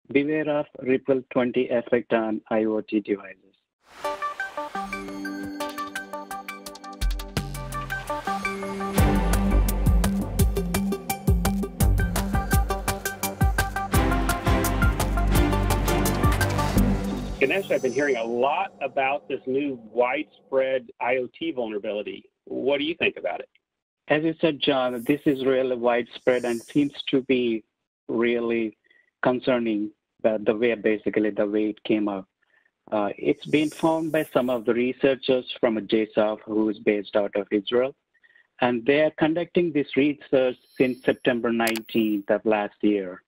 Beware of Ripple20 effect on IoT devices. Ganesh, I've been hearing a lot about this new widespread IoT vulnerability. What do you think about it? As you said, John, this is really widespread and seems to be really concerning the way it came up. It's been found by some of the researchers from JSOF, who is based out of Israel, and they are conducting this research since September 19th of last year.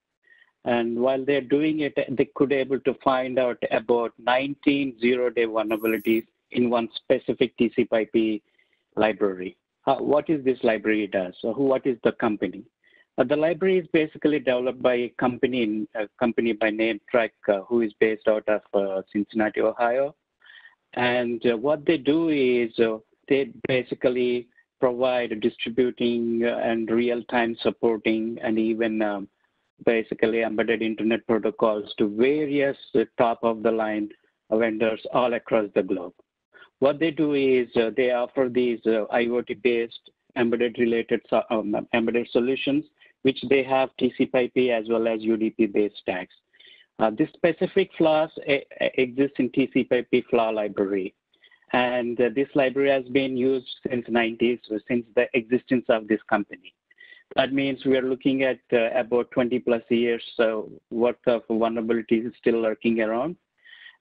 And while they're doing it, they could able to find out about 19 zero-day vulnerabilities in one specific TCP/IP library. What is this library does? So what is the company? The library is basically developed by a company by name ThreatTraq, who is based out of Cincinnati, Ohio. And what they do is they basically provide distributing and real-time supporting and even basically embedded internet protocols to various top-of-the-line vendors all across the globe. What they do is they offer these IoT-based embedded solutions, which they have TCP/IP as well as UDP-based stacks. This specific flaws exists in TCP/IP flaw library, and this library has been used since 90s, since the existence of this company. That means we are looking at about 20 plus years worth of vulnerabilities still lurking around.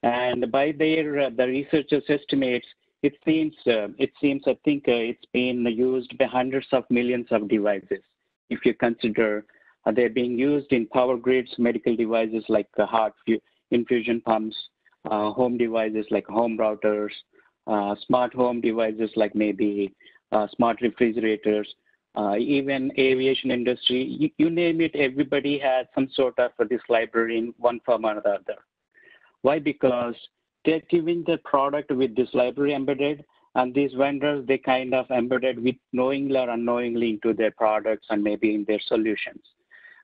And by the researchers' estimates, it seems I think it's been used by hundreds of millions of devices. If you consider they're being used in power grids, medical devices like heart infusion pumps, home devices like home routers, smart home devices like maybe smart refrigerators, even aviation industry, you name it, everybody has some sort of this library in one form or the other. Why? Because they're giving the product with this library embedded, and these vendors, they kind of embedded with knowingly or unknowingly into their products and maybe in their solutions.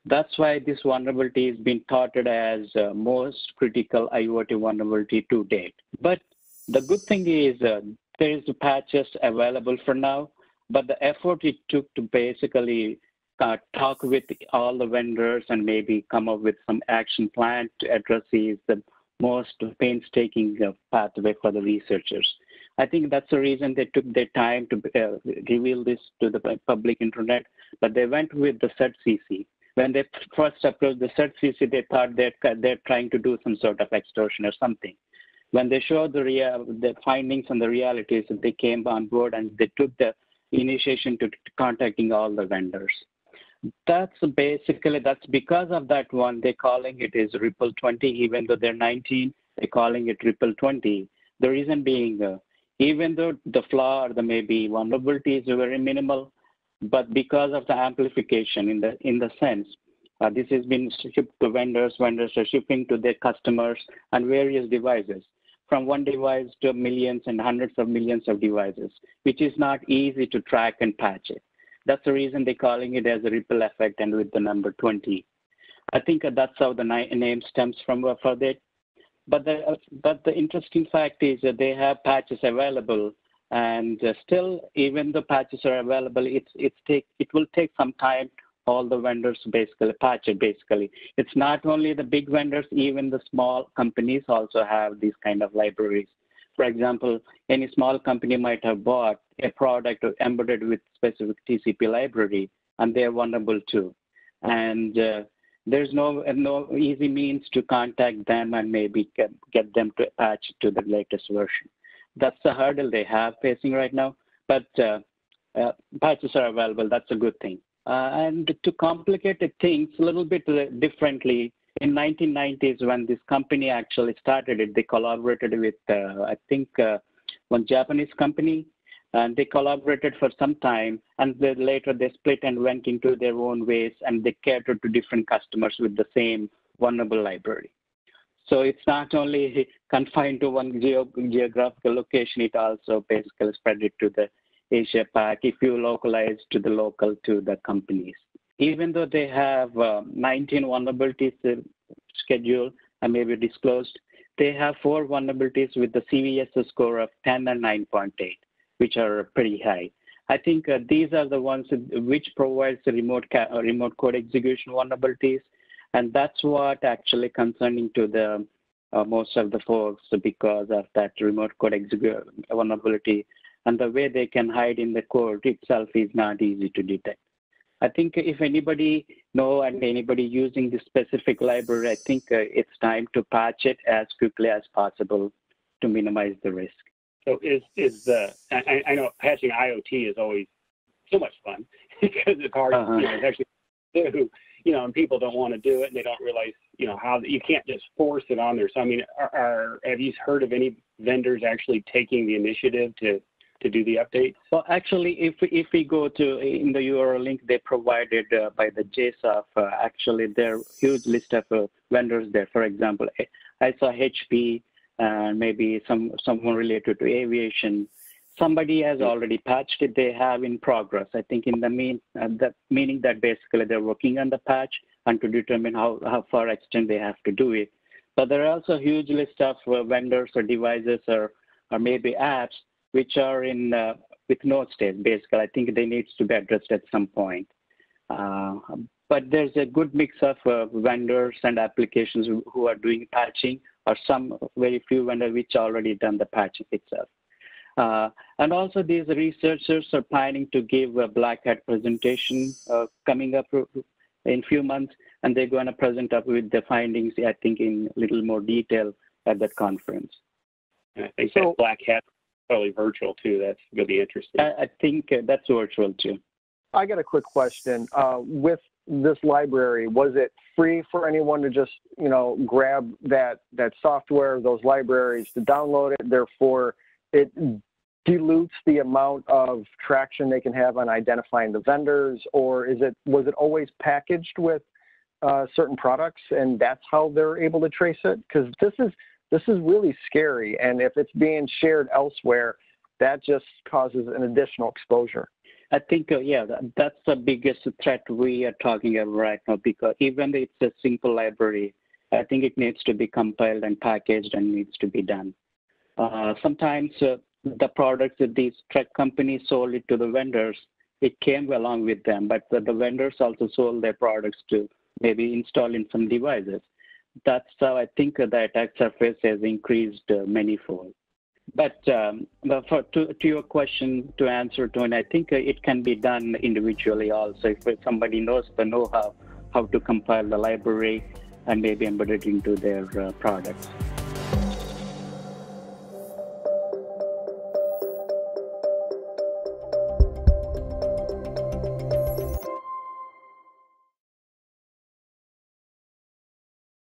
That's why this vulnerability has been touted as most critical IoT vulnerability to date. But the good thing is there is patches available for now, but the effort it took to basically talk with all the vendors and maybe come up with some action plan to address is the most painstaking pathway for the researchers. I think that's the reason they took their time to reveal this to the public internet, but they went with the CertCC. When they first approached the CertCC, they thought they're trying to do some sort of extortion or something. When they showed the findings and the realities, they came on board and they took the initiation to contacting all the vendors. That's because of that one, they're calling it is Ripple20, even though they're 19, they're calling it Ripple20. The reason being, even though the flaw or the maybe vulnerability is very minimal, but because of the amplification in the sense, this has been shipped to vendors are shipping to their customers and various devices, from one device to millions and hundreds of millions of devices, which is not easy to track and patch it. That's the reason they're calling it as a ripple effect and with the number 20. I think that's how the name stems from for that. But the interesting fact is that they have patches available, and still, even the patches are available, it will take some time. All the vendors basically patch it. Basically, it's not only the big vendors; even the small companies also have these kind of libraries. For example, any small company might have bought a product embedded with specific TCP library, and they're vulnerable too. And there's no easy means to contact them and maybe get them to patch to the latest version. That's the hurdle they have facing right now. But patches are available. That's a good thing. And to complicate things a little bit differently, in 1990s, when this company actually started it, they collaborated with, I think, one Japanese company, and they collaborated for some time, and then later they split and went into their own ways, and they catered to different customers with the same vulnerable library. So it's not only confined to one geographical location, it also basically spread it to the Asia Pac, if you localize to the companies. Even though they have 19 vulnerabilities schedule and maybe disclosed, they have 4 vulnerabilities with the CVS score of 10 and 9.8, which are pretty high. I think these are the ones which provides the remote code execution vulnerabilities, and that's what actually concerning to the most of the folks because of that remote code execution vulnerability, and the way they can hide in the code itself is not easy to detect. I think if anybody know and anybody using this specific library, I think it's time to patch it as quickly as possible to minimize the risk. So I know patching IoT is always so much fun because it's hard, it's actually do, and people don't want to do it and they don't realize, how you can't just force it on there. So, I mean, have you heard of any vendors actually taking the initiative to do the updates? Well, actually, if we go to in the URL link they provided by the JSOF, actually there are huge list of vendors there. For example, I saw HP and maybe someone related to aviation. Somebody has already patched it. They have in progress. I think in the meaning that basically they're working on the patch and to determine how far extent they have to do it. But there are also a huge list of vendors or devices or maybe apps which are in with no state. Basically, I think they need to be addressed at some point. But there's a good mix of vendors and applications who are doing patching, or some very few vendors which already done the patching itself. And also these researchers are planning to give a black hat presentation coming up in a few months, and they're going to present up with the findings, I think, in a little more detail at that conference. I think so, that black hat is probably virtual too. That's going to be interesting. I think that's virtual too. I got a quick question. With this library, was it free for anyone to just, grab that software, those libraries, to download it? Therefore, it dilutes the amount of traction they can have on identifying the vendors, or was it always packaged with certain products, and that's how they're able to trace it? Because this is really scary, and if it's being shared elsewhere, that just causes an additional exposure. I think, that's the biggest threat we are talking about right now, because even though it's a simple library, I think it needs to be compiled and packaged and needs to be done. Sometimes the products that these Traq companies sold it to the vendors, it came along with them, but the vendors also sold their products to maybe install in some devices. That's how I think the attack surface has increased manyfold. But to your question, to answer, Tony, I think it can be done individually also. If somebody knows the know-how to compile the library and maybe embed it into their products.